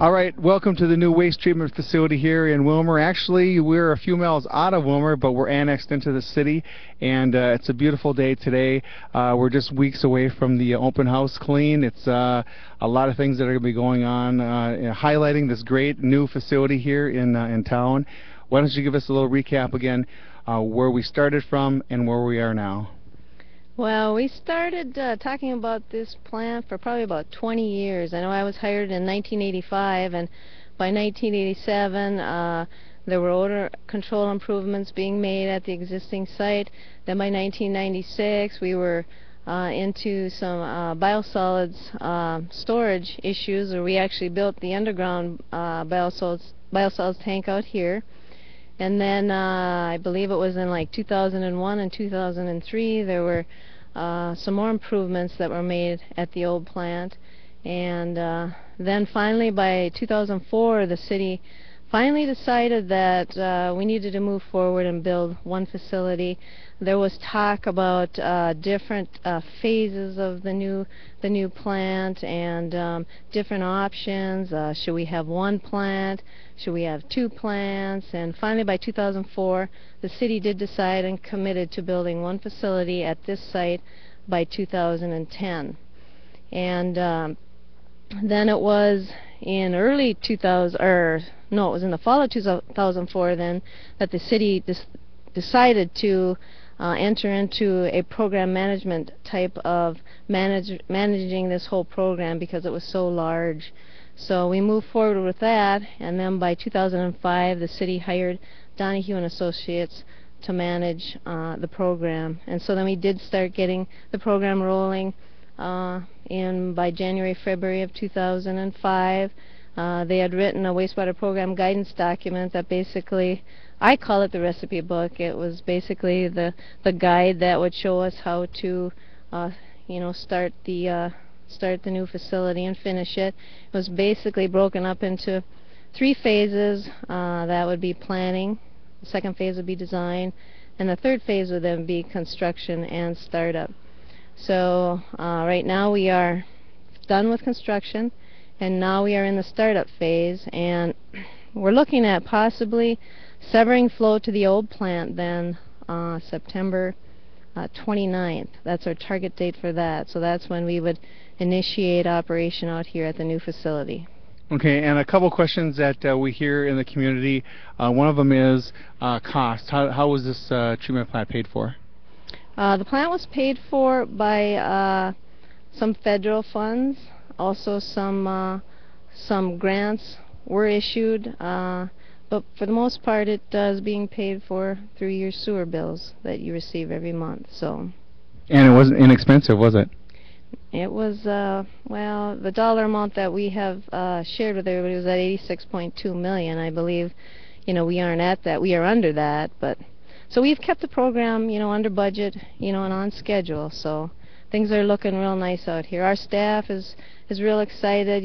All right, welcome to the new waste treatment facility here in Wilmer. Actually, we're a few miles out of Wilmer, but we're annexed into the city, and it's a beautiful day today. We're just weeks away from the open house clean. It's a lot of things that are going to be going on, highlighting this great new facility here in town. Why don't you give us a little recap again, where we started from and where we are now? Well, we started talking about this plant for probably about 20 years. I know I was hired in 1985, and by 1987 there were odor control improvements being made at the existing site. Then by 1996 we were into some biosolids storage issues, where we actually built the underground biosolids tank out here. And then I believe it was in like 2001 and 2003 there were some more improvements that were made at the old plant. And then finally by 2004 the city finally decided that we needed to move forward and build one facility. There was talk about different phases of the new plant and different options. Should we have one plant? Should we have two plants? And finally by 2004 the city did decide and committed to building one facility at this site by 2010. And then it was in early 2000, or no, it was in the fall of 2004 then that the city decided to enter into a program management type of managing this whole program, because it was so large. So we moved forward with that, and then by 2005 the city hired Donahue and Associates to manage the program. And so then we did start getting the program rolling by January, February of 2005. They had written a wastewater program guidance document that basically, I call it the recipe book. It was basically the guide that would show us how to start the new facility and finish it. It was basically broken up into 3 phases. That would be planning, the second phase would be design, and the third phase would then be construction and startup. So right now we are done with construction, and now we are in the startup phase, and we're looking at possibly severing flow to the old plant then September 29th. That's our target date for that. So that's when we would initiate operation out here at the new facility. Okay, and a couple questions that we hear in the community. One of them is cost. How was this treatment plant paid for? The plant was paid for by some federal funds. Also some grants were issued, but for the most part it is being paid for through your sewer bills that you receive every month. So. And it wasn't inexpensive, was it? It was, well, the dollar amount that we have shared with everybody was at $86.2 million. I believe, we aren't at that. We are under that, but so we've kept the program, under budget, and on schedule. So things are looking real nice out here. Our staff is real excited.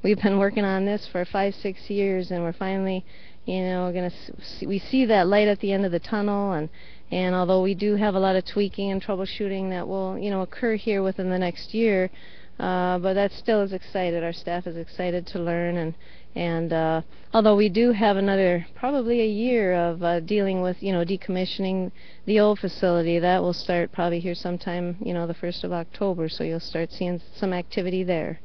We've been working on this for 5-6 years, and we're finally, we see that light at the end of the tunnel. And although we do have a lot of tweaking and troubleshooting that will, occur here within the next year, but that still is excited. Our staff is excited to learn, and although we do have another probably a year of dealing with, decommissioning the old facility, that will start probably here sometime, the 1st of October. So you'll start seeing some activity there.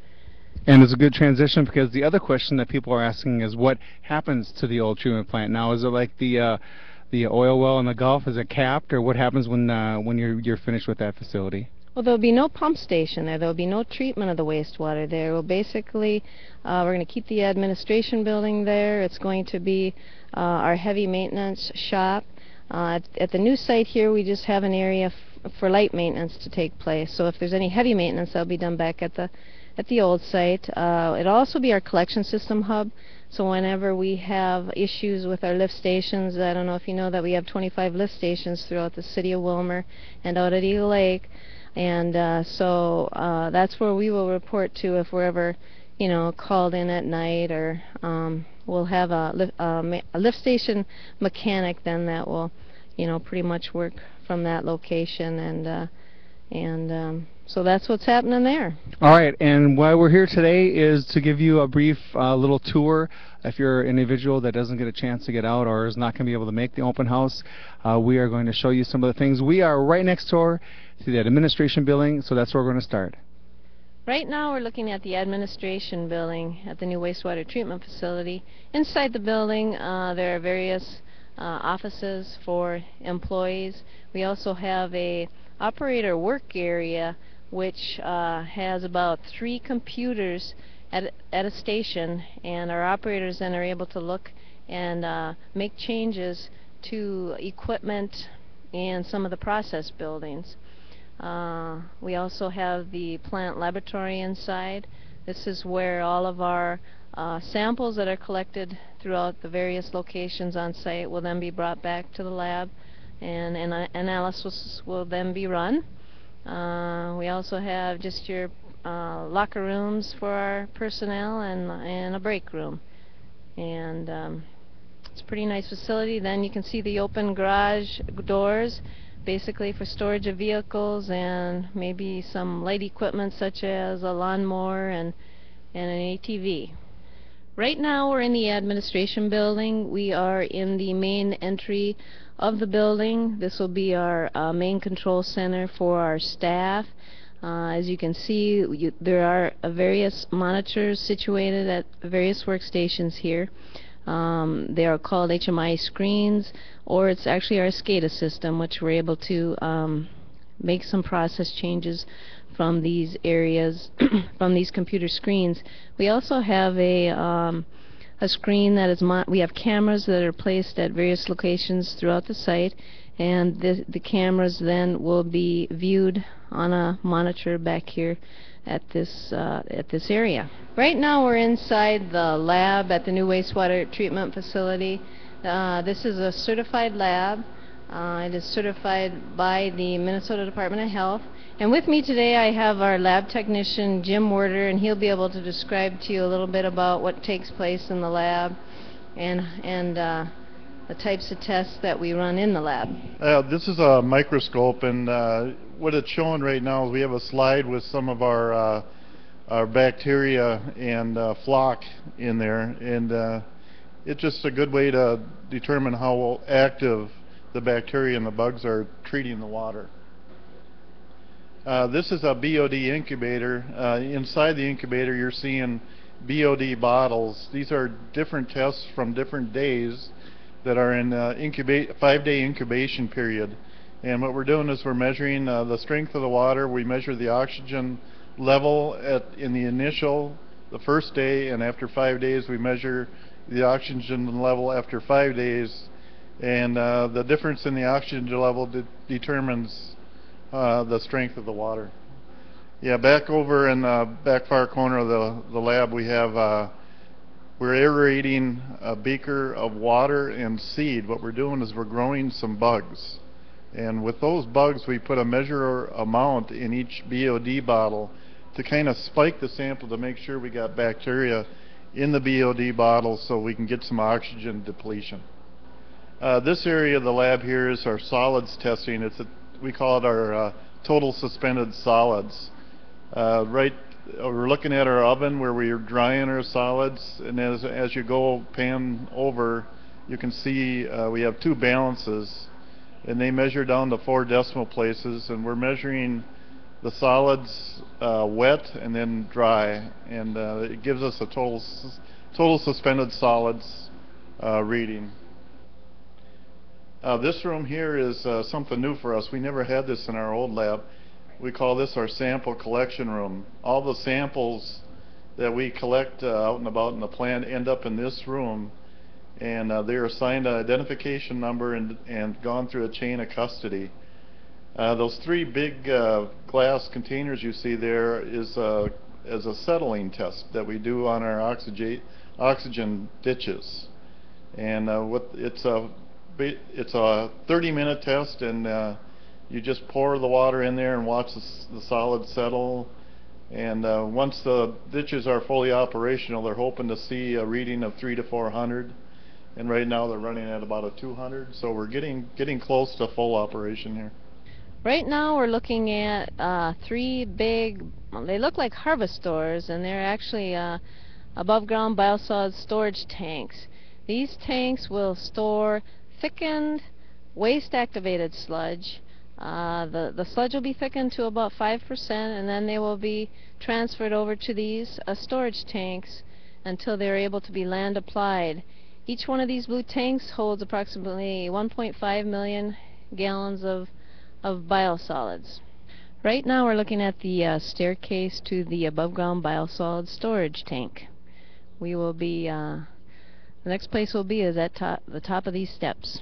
And it's a good transition, because the other question that people are asking is what happens to the old treatment plant now? Is it like the oil well in the Gulf? Is it capped, or what happens when you're finished with that facility? Well, there'll be no pump station there. There'll be no treatment of the wastewater there. Well, basically, we're going to keep the administration building there. It's going to be our heavy maintenance shop. At the new site here, we just have an area for light maintenance to take place. So if there's any heavy maintenance, that'll be done back at the old site. It'll also be our collection system hub. So whenever we have issues with our lift stations, I don't know if you know that we have 25 lift stations throughout the city of Wilmer and out at Eagle Lake. And so that's where we will report to if we're ever, called in at night, or we'll have a lift station mechanic then that will, pretty much work from that location, and So that's what's happening there. All right, and why we're here today is to give you a brief little tour. If you're an individual that doesn't get a chance to get out or is not going to be able to make the open house, we are going to show you some of the things. We are right next door to the administration building, so that's where we're going to start. Right now we're looking at the administration building at the new wastewater treatment facility. Inside the building there are various offices for employees. We also have a operator work area which has about 3 computers at a station, and our operators then are able to look and make changes to equipment and some of the process buildings. We also have the plant laboratory inside. This is where all of our samples that are collected throughout the various locations on site will then be brought back to the lab, and analysis will then be run. We also have just your locker rooms for our personnel and a break room. And it's a pretty nice facility. Then you can see the open garage doors, basically for storage of vehicles and maybe some light equipment such as a lawnmower and an ATV. Right now we're in the administration building. We are in the main entry of the building. This will be our main control center for our staff. As you can see, there are various monitors situated at various workstations here. They are called HMI screens, or it's actually our SCADA system, which we're able to make some process changes from these areas, from these computer screens. We also have a screen that is, we have cameras that are placed at various locations throughout the site, and the cameras then will be viewed on a monitor back here at this area. Right now we're inside the lab at the new wastewater treatment facility. This is a certified lab. It is certified by the Minnesota Department of Health. And with me today I have our lab technician Jim Werder, and he'll be able to describe to you a little bit about what takes place in the lab and the types of tests that we run in the lab. This is a microscope, and what it's showing right now is we have a slide with some of our bacteria and flock in there, and it's just a good way to determine how active the bacteria and the bugs are treating the water. This is a BOD incubator. Inside the incubator you're seeing BOD bottles. These are different tests from different days that are in 5-day incubation period. And what we're doing is we're measuring the strength of the water. We measure the oxygen level in the first day, and after 5 days we measure the oxygen level after 5 days. And the difference in the oxygen level determines the strength of the water. Yeah, back over in the back far corner of the lab we have we're aerating a beaker of water and seed. What we're doing is we're growing some bugs, and with those bugs we put a measure amount in each BOD bottle to kind of spike the sample to make sure we got bacteria in the BOD bottle so we can get some oxygen depletion. This area of the lab here is our solids testing. We call it our total suspended solids. We're looking at our oven where we're drying our solids, and as you go pan over, you can see we have 2 balances, and they measure down to 4 decimal places, and we're measuring the solids wet and then dry, and it gives us a total suspended solids reading. This room here is something new for us. We never had this in our old lab. We call this our sample collection room. All the samples that we collect out and about in the plant end up in this room, and they're assigned an identification number and gone through a chain of custody. Those 3 big glass containers you see there is a settling test that we do on our oxygen ditches, and it's a 30-minute test, and you just pour the water in there and watch the solids settle. And once the ditches are fully operational, they're hoping to see a reading of 300 to 400. And right now they're running at about a 200. So we're getting close to full operation here. Right now we're looking at three big, well, they look like harvestors, and they're actually above ground biosolids storage tanks. These tanks will store thickened waste activated sludge. The sludge will be thickened to about 5%, and then they will be transferred over to these storage tanks until they're able to be land applied. Each one of these blue tanks holds approximately 1.5 million gallons of biosolids. Right now we're looking at the staircase to the above ground biosolids storage tank. We will be, the next place we'll be is at the top of these steps.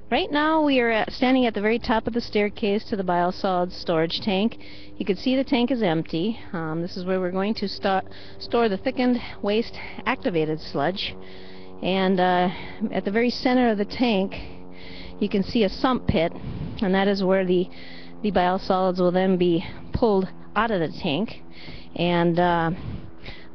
Right now we are standing at the very top of the staircase to the biosolids storage tank. You can see the tank is empty. This is where we're going to store the thickened waste activated sludge. And at the very center of the tank you can see a sump pit, and that is where the biosolids will then be pulled out of the tank. And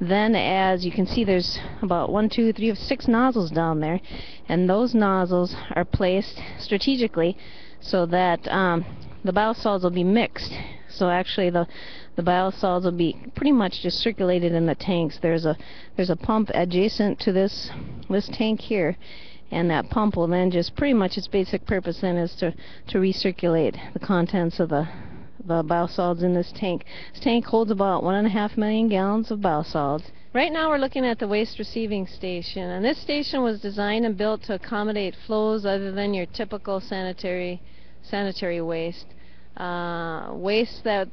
then, as you can see, there's about 6 nozzles down there, and those nozzles are placed strategically so that the biosolids will be mixed. So actually the biosolids will be pretty much just circulated in the tanks. There's a pump adjacent to this tank here, and that pump will then just pretty much, its basic purpose then is to recirculate the contents of the biosolids in this tank. This tank holds about 1.5 million gallons of biosolids. Right now we're looking at the waste receiving station, and this station was designed and built to accommodate flows other than your typical sanitary waste. Waste that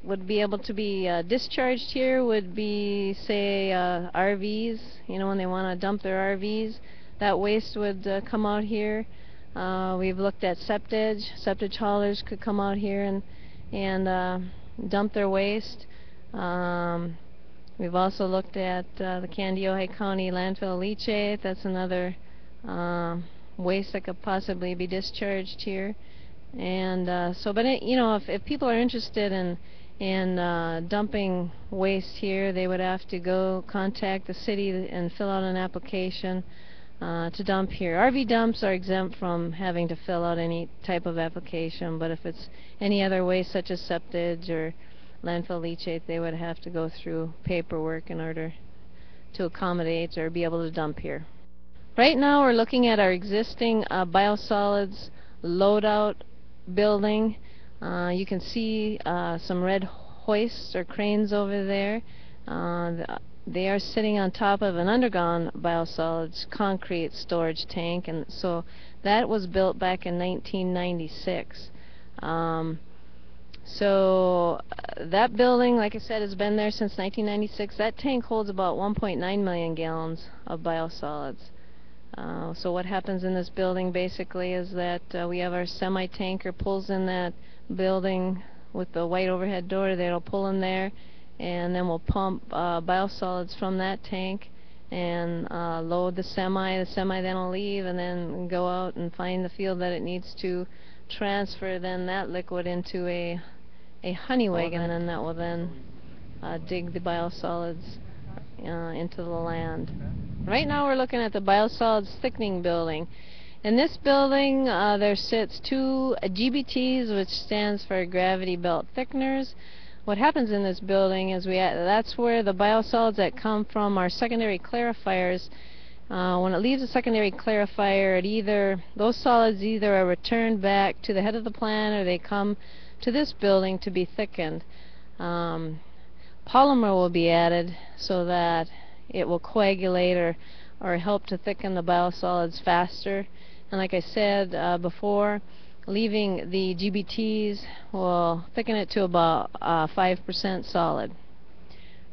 would be able to be discharged here would be, say, RVs. You know, when they want to dump their RVs, that waste would come out here. We've looked at septage haulers could come out here and dump their waste. We've also looked at the Candiota County landfill leachate. That's another waste that could possibly be discharged here. And you know, if people are interested in dumping waste here, they would have to go contact the city and fill out an application to dump here. RV dumps are exempt from having to fill out any type of application, but if it's any other waste such as septage or landfill leachate, they would have to go through paperwork in order to accommodate or be able to dump here. Right now we're looking at our existing biosolids loadout building. You can see some red hoists or cranes over there. They are sitting on top of an underground biosolids concrete storage tank, and so that was built back in 1996. That building, like I said, has been there since 1996. That tank holds about 1.9 million gallons of biosolids. So what happens in this building basically is that we have our semi-tanker pulls in that building with the white overhead door. That'll pull in there, and then we'll pump biosolids from that tank and load the semi. The semi then will leave and then go out and find the field that it needs to transfer then that liquid into a honey wagon, and then that will then dig the biosolids into the land. Right now we're looking at the biosolids thickening building. In this building there sits 2 GBTs, which stands for gravity belt thickeners. What happens in this building is that's where the biosolids that come from our secondary clarifiers, when it leaves a secondary clarifier, those solids either are returned back to the head of the plant or they come to this building to be thickened. Polymer will be added so that it will coagulate or help to thicken the biosolids faster. And like I said before, leaving the GBTs will thicken it to about 5% solid.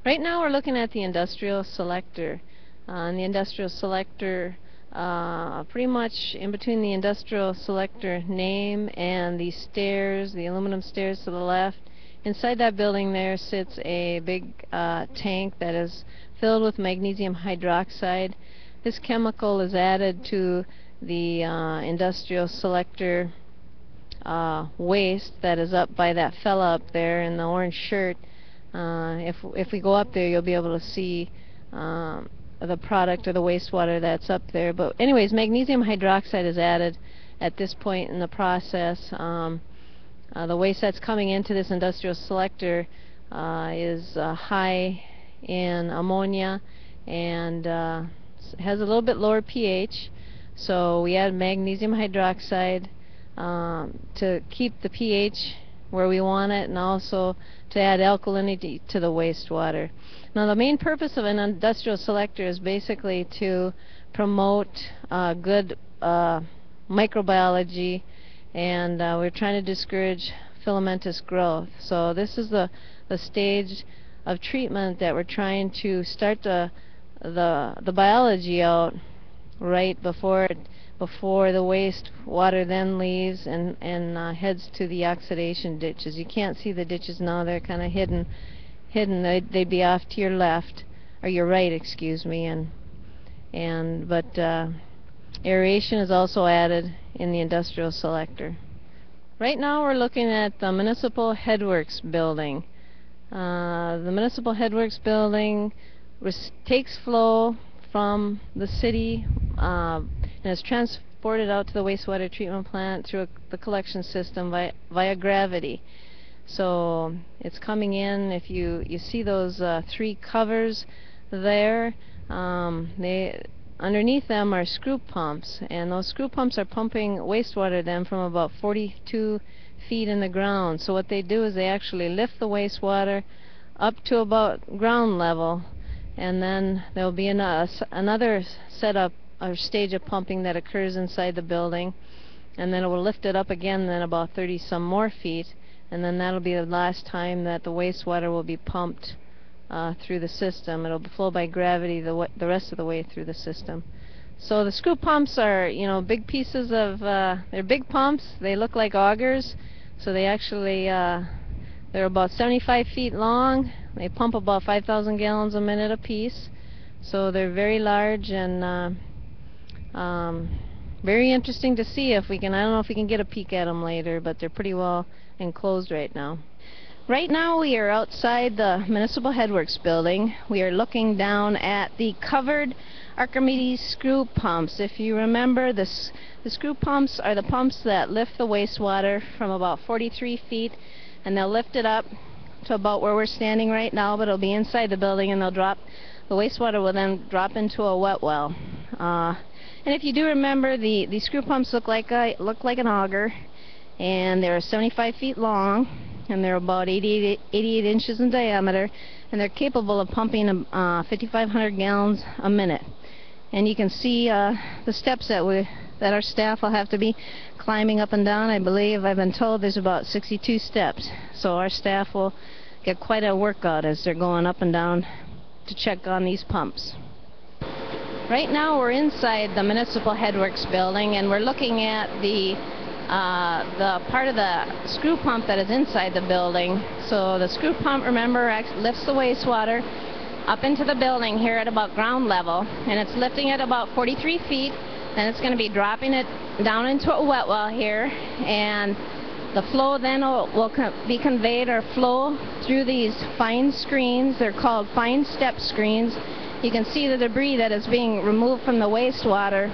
Right now we're looking at the industrial selector. And the industrial selector, pretty much in between the industrial selector name and the stairs, the aluminum stairs to the left, inside that building there sits a big tank that is filled with magnesium hydroxide. This chemical is added to the industrial selector waste that is up by that fella up there in the orange shirt. If we go up there, you'll be able to see the product or the wastewater that's up there. But anyways, magnesium hydroxide is added at this point in the process. The waste that's coming into this industrial selector is high in ammonia and has a little bit lower pH. So we add magnesium hydroxide to keep the pH where we want it, and also to add alkalinity to the wastewater. Now, the main purpose of an industrial selector is basically to promote good microbiology, and we're trying to discourage filamentous growth. So this is the stage of treatment that we're trying to start the biology out right before the waste water then leaves and heads to the oxidation ditches. You can't see the ditches now; they're kind of hidden. They'd be off to your left, or your right, excuse me. But aeration is also added in the industrial selector. Right now we're looking at the Municipal Headworks building. The Municipal Headworks building takes flow from the city and is transported out to the wastewater treatment plant through the collection system via gravity. So it's coming in. If you see those 3 covers there, underneath them are screw pumps, and those screw pumps are pumping wastewater then from about 42 feet in the ground. So what they do is they actually lift the wastewater up to about ground level, and then there'll be another setup or stage of pumping that occurs inside the building, and then it will lift it up again then about 30 some more feet, and then that'll be the last time that the wastewater will be pumped through the system. It'll flow by gravity the rest of the way through the system. So the screw pumps are, big pieces of, they're big pumps. They look like augers, so they actually, they're about 75 feet long. They pump about 5,000 gallons a minute apiece. So they're very large and very interesting to see. If we can, I don't know if we can get a peek at them later, but they're pretty well enclosed right now. Right now we are outside the Municipal Headworks building. We are looking down at the covered Archimedes screw pumps. If you remember, the screw pumps are the pumps that lift the wastewater from about 43 feet, and they'll lift it up to about where we're standing right now, but it'll be inside the building, and the wastewater will then drop into a wet well. And if you do remember, the screw pumps look like an auger, and they're 75 feet long, and they're about 88 inches in diameter, and they're capable of pumping 5,500 gallons a minute. And you can see the steps that our staff will have to be climbing up and down. I've been told there's about 62 steps, so our staff will get quite a workout as they're going up and down to check on these pumps. Right now we're inside the Municipal Headworks building, and we're looking at the part of the screw pump that is inside the building. So the screw pump, remember, lifts the wastewater up into the building here at about ground level, and it's lifting it about 43 feet, then it's going to be dropping it down into a wet well here, and the flow then will be conveyed or flow through these fine screens. They're called fine step screens. You can see the debris that is being removed from the wastewater.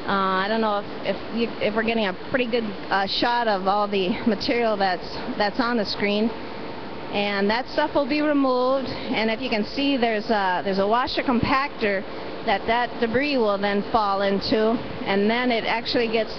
I don't know if we're getting a pretty good shot of all the material that's on the screen, and that stuff will be removed. And if you can see, there's a washer compactor that debris will then fall into, and then it actually gets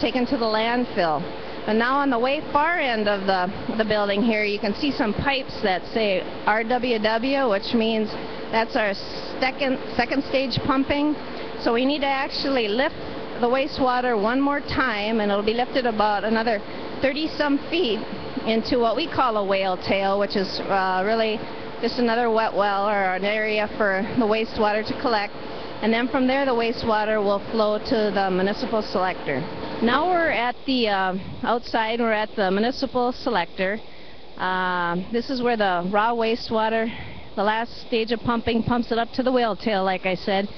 taken to the landfill. But now on the way far end of the building here, you can see some pipes that say RWW, which means that's our second stage pumping. So we need to actually lift the wastewater one more time, and it'll be lifted about another 30-some feet into what we call a whale tail, which is really just another wet well or an area for the wastewater to collect. And then from there, the wastewater will flow to the municipal selector. Now we're at the outside. We're at the municipal selector. This is where the raw wastewater, the last stage of pumping, pumps it up to the whale tail, like I said.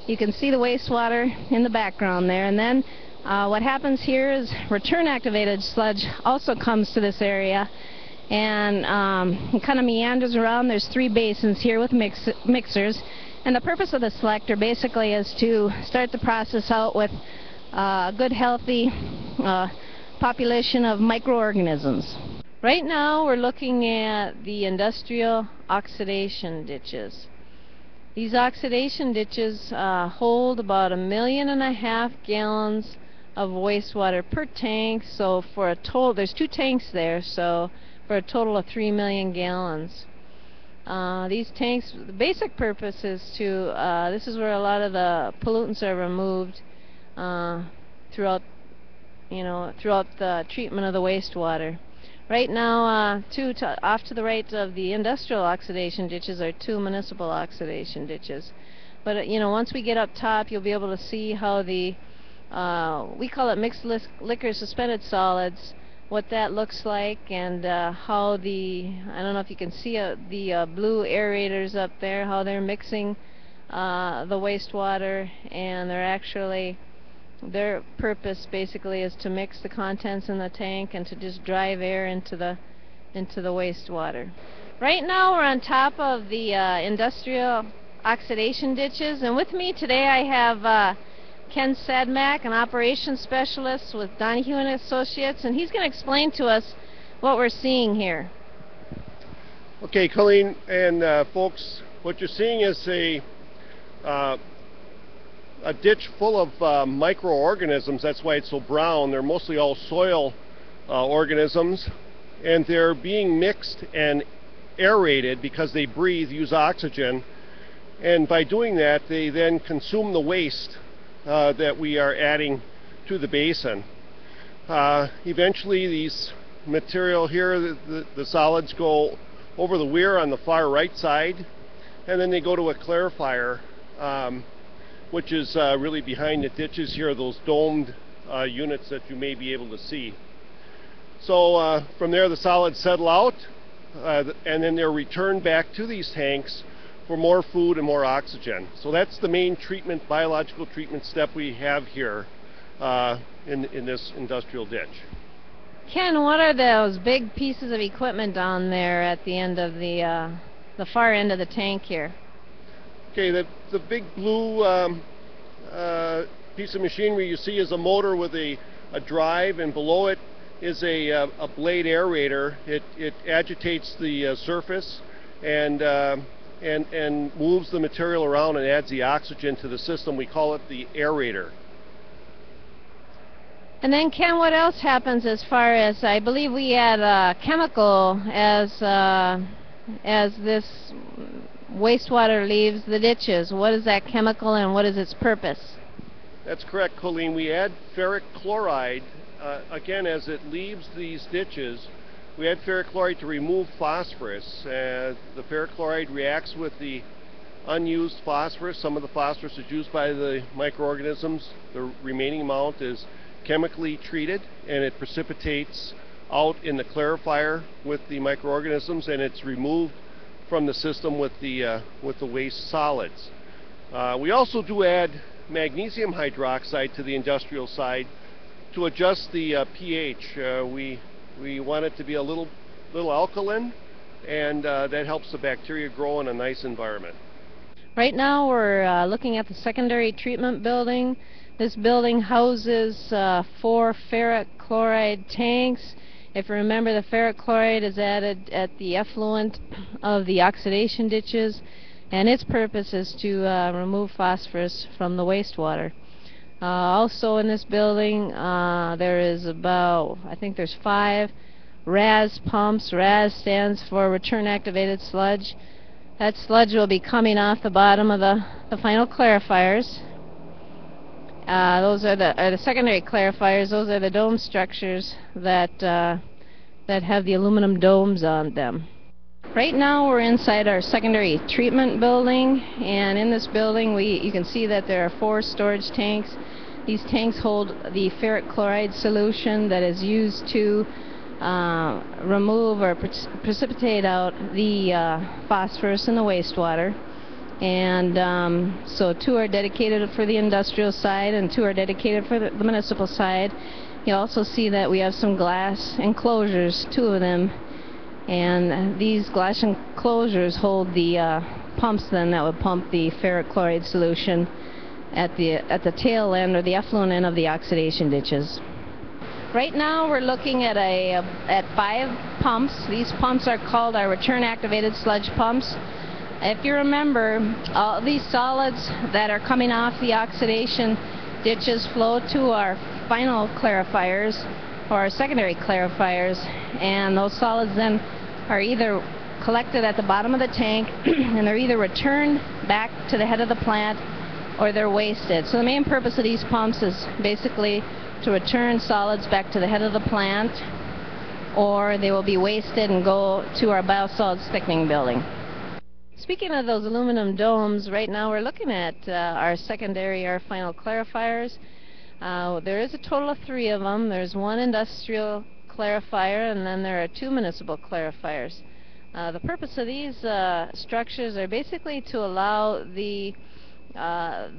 You can see the wastewater in the background there, and then what happens here is return activated sludge also comes to this area, and it kind of meanders around. There's 3 basins here with mixers, and the purpose of the selector basically is to start the process out with good healthy population of microorganisms. Right now we're looking at the industrial oxidation ditches. These oxidation ditches hold about 1.5 million gallons of wastewater per tank, so for a total, there's 2 tanks there, so for a total of 3 million gallons. These tanks, the basic purpose is to, this is where a lot of the pollutants are removed throughout the treatment of the wastewater. Right now, off to the right of the industrial oxidation ditches are 2 municipal oxidation ditches. But once we get up top, you'll be able to see how the we call it mixed liquor suspended solids, what that looks like, and how the, I don't know if you can see the blue aerators up there, how they're mixing the wastewater, and they're actually, their purpose basically is to mix the contents in the tank and to just drive air into the wastewater. Right now we're on top of the industrial oxidation ditches, and with me today I have Ken Sedmak, an operations specialist with Donahue and Associates, and he's going to explain to us what we're seeing here. Okay, Colleen and folks, what you're seeing is a ditch full of microorganisms. That's why it's so brown. They're mostly all soil organisms, and they're being mixed and aerated because they breathe, use oxygen, and by doing that they then consume the waste that we are adding to the basin. Eventually these material here, the solids go over the weir on the far right side, and then they go to a clarifier, which is really behind the ditches here, those domed units that you may be able to see. So from there the solids settle out, and then they're returned back to these tanks for more food and more oxygen. So that's the main treatment, biological treatment step we have here in this industrial ditch. Ken, what are those big pieces of equipment down there at the end of the far end of the tank here? Okay, the big blue piece of machinery you see is a motor with a drive, and below it is a blade aerator. It agitates the surface and moves the material around and adds the oxygen to the system. We call it the aerator. And then, Ken, what else happens as far as, I believe we add a chemical as this wastewater leaves the ditches. What is that chemical and what is its purpose? That's correct, Colleen. We add ferric chloride, again, as it leaves these ditches. We add ferric chloride to remove phosphorus. The ferric chloride reacts with the unused phosphorus. Some of the phosphorus is used by the microorganisms. The remaining amount is chemically treated, and it precipitates out in the clarifier with the microorganisms, and it's removed from the system with the waste solids. We also do add magnesium hydroxide to the industrial side to adjust the pH. We want it to be a little alkaline, and that helps the bacteria grow in a nice environment. Right now we're looking at the secondary treatment building. This building houses 4 ferric chloride tanks. If you remember, the ferric chloride is added at the effluent of the oxidation ditches, and its purpose is to remove phosphorus from the wastewater. Also in this building there is about, I think there's 5 RAS pumps. RAS stands for return activated sludge. That sludge will be coming off the bottom of the final clarifiers. Those are the secondary clarifiers. Those are the dome structures that have the aluminum domes on them. Right now we're inside our secondary treatment building, and in this building you can see that there are 4 storage tanks. These tanks hold the ferric chloride solution that is used to remove or precipitate out the phosphorus in the wastewater. And so 2 are dedicated for the industrial side and 2 are dedicated for the municipal side. You also see that we have some glass enclosures, 2 of them, and these glass enclosures hold the pumps then that would pump the ferric chloride solution at the tail end or the effluent end of the oxidation ditches. Right now we're looking at at 5 pumps. These pumps are called our return activated sludge pumps. If you remember, all these solids that are coming off the oxidation ditches flow to our final clarifiers or our secondary clarifiers, and those solids then are either collected at the bottom of the tank and they're either returned back to the head of the plant or they're wasted. So the main purpose of these pumps is basically to return solids back to the head of the plant, or they will be wasted and go to our biosolids thickening building. Speaking of those aluminum domes, right now we're looking at our secondary, our final clarifiers. There is a total of 3 of them. There's 1 industrial clarifier, and then there are 2 municipal clarifiers. The purpose of these structures are basically to allow the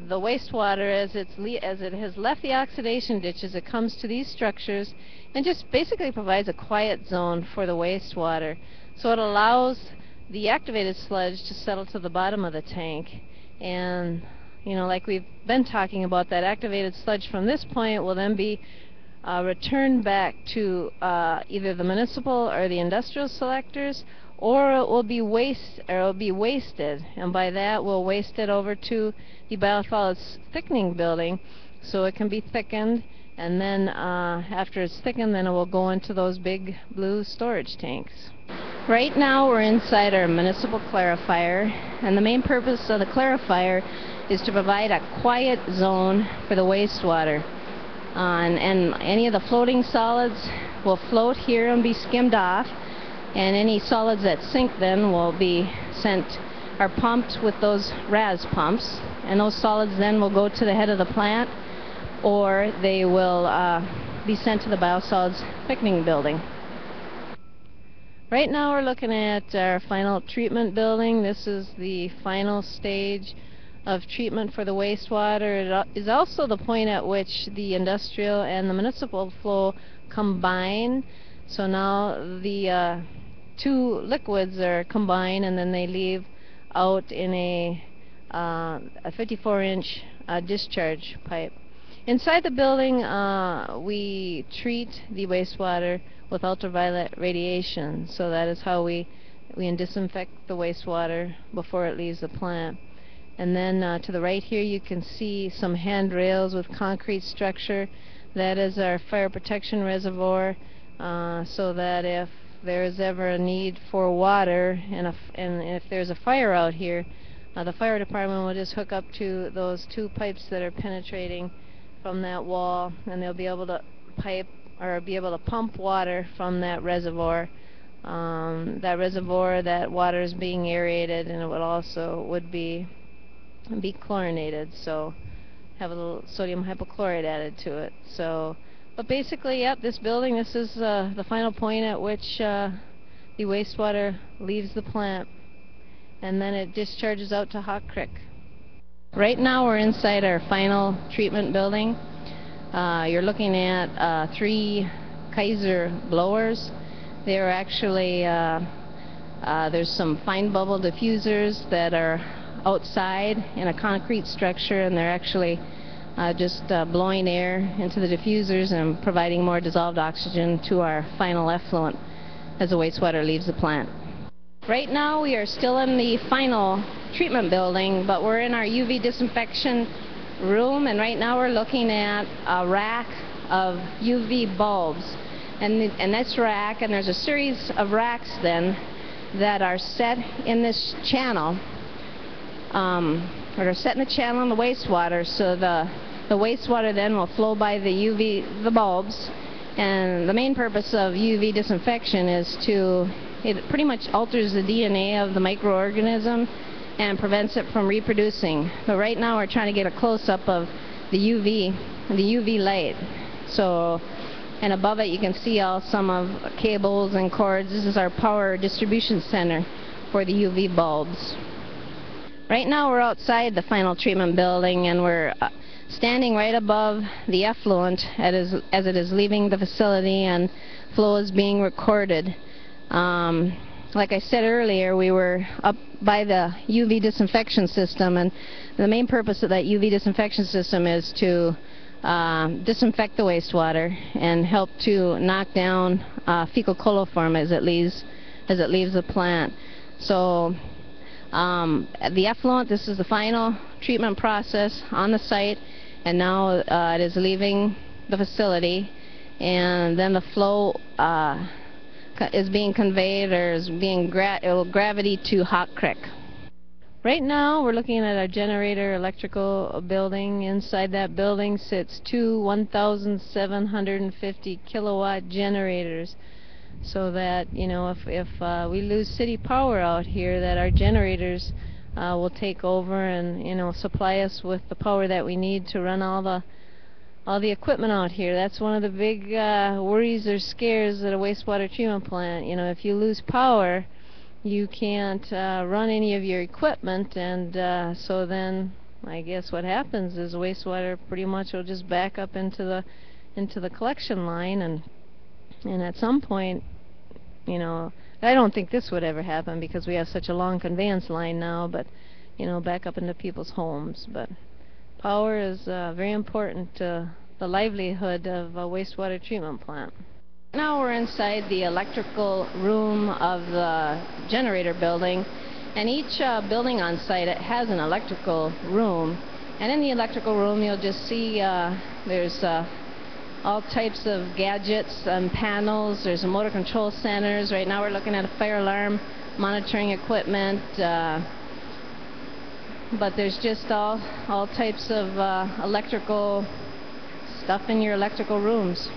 wastewater, as it has left the oxidation ditches, it comes to these structures and just basically provides a quiet zone for the wastewater. So it allows the activated sludge to settle to the bottom of the tank, and like we've been talking about, that activated sludge from this point will then be returned back to either the municipal or the industrial selectors, or it will be wasted, and by that we'll waste it over to the biosolids thickening building so it can be thickened, and then after it's thickened, then it will go into those big blue storage tanks. Right now we're inside our municipal clarifier, and the main purpose of the clarifier is to provide a quiet zone for the wastewater. And any of the floating solids will float here and be skimmed off, and any solids that sink then will be are pumped with those RAS pumps, and those solids then will go to the head of the plant, or they will be sent to the biosolids thickening building. Right now we're looking at our final treatment building. This is the final stage of treatment for the wastewater. It is also the point at which the industrial and the municipal flow combine. So now the 2 liquids are combined, and then they leave out in a 54-inch discharge pipe. Inside the building, we treat the wastewater with ultraviolet radiation. So that is how we disinfect the wastewater before it leaves the plant. And then to the right here you can see some handrails with concrete structure. That is our fire protection reservoir, so that if there is ever a need for water and if there's a fire out here, the fire department will just hook up to those 2 pipes that are penetrating from that wall, and they'll be able to pump water from that reservoir. That water is being aerated, and it would be chlorinated, so have a little sodium hypochlorite added to it. But basically, yep, this building, this is the final point at which the wastewater leaves the plant, and then it discharges out to Hawk Creek. Right now we're inside our final treatment building. You're looking at 3 Kaiser blowers. They're actually, there's some fine bubble diffusers that are outside in a concrete structure, and they're actually just blowing air into the diffusers and providing more dissolved oxygen to our final effluent as the wastewater leaves the plant. Right now we are still in the final treatment building, but we're in our UV disinfection room, and right now we're looking at a rack of UV bulbs. And this rack, and there's a series of racks then that are set in this channel, or are set in the channel in the wastewater, so the wastewater then will flow by the bulbs. And the main purpose of UV disinfection is it pretty much alters the DNA of the microorganism and prevents it from reproducing. But right now we're trying to get a close-up of the UV light. So, and above it you can see some of cables and cords. This is our power distribution center for the UV bulbs. Right now we're outside the final treatment building, and we're standing right above the effluent as it is leaving the facility, and flow is being recorded. Like I said earlier, we were up by the UV disinfection system, and the main purpose of that UV disinfection system is to disinfect the wastewater and help to knock down fecal coliform as it leaves the plant. So the effluent, this is the final treatment process on the site, and now it is leaving the facility, and then the flow is being conveyed, or is being gravity to Hawk Creek. Right now we're looking at our generator electrical building. Inside that building sits two 1,750 kilowatt generators, so that, you know, if we lose city power out here, that our generators will take over and, you know, supply us with the power that we need to run all the equipment out here. That's one of the big worries or scares at a wastewater treatment plant. You know, if you lose power, you can't run any of your equipment, and so then I guess what happens is wastewater pretty much will just back up into the collection line, and at some point, you know, I don't think this would ever happen because we have such a long conveyance line now, but, you know, back up into people's homes. But power is very important to the livelihood of a wastewater treatment plant. Now we're inside the electrical room of the generator building, and each building on site, it has an electrical room, and in the electrical room you'll just see there's all types of gadgets and panels. There's a motor control centers. Right now we're looking at a fire alarm monitoring equipment, but there's just all types of electrical stuff in your electrical rooms.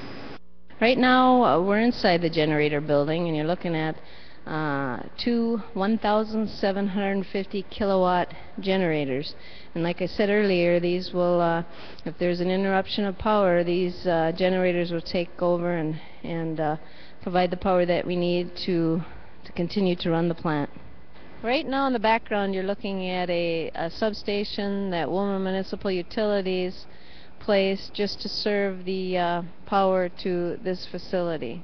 Right now we're inside the generator building, and you're looking at two 1,750 kilowatt generators, and like I said earlier, these will, if there's an interruption of power, these generators will take over and provide the power that we need to continue to run the plant. Right now in the background you're looking at a substation that Willmar Municipal Utilities placed just to serve the power to this facility.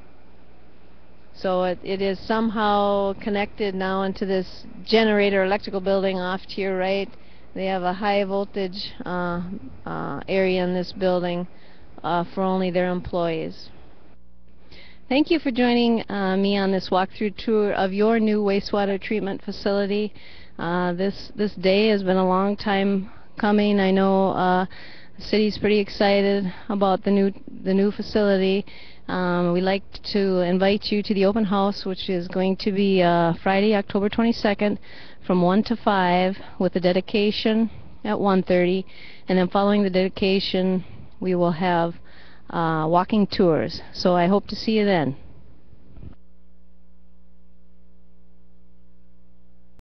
So it is somehow connected now into this generator electrical building off to your right. They have a high voltage area in this building for only their employees. Thank you for joining me on this walkthrough tour of your new wastewater treatment facility. This day has been a long time coming. I know the city's pretty excited about the new facility. We'd like to invite you to the open house, which is going to be Friday, October 22nd from 1 to 5 with a dedication at 1:30, and then following the dedication we will have walking tours. So I hope to see you then.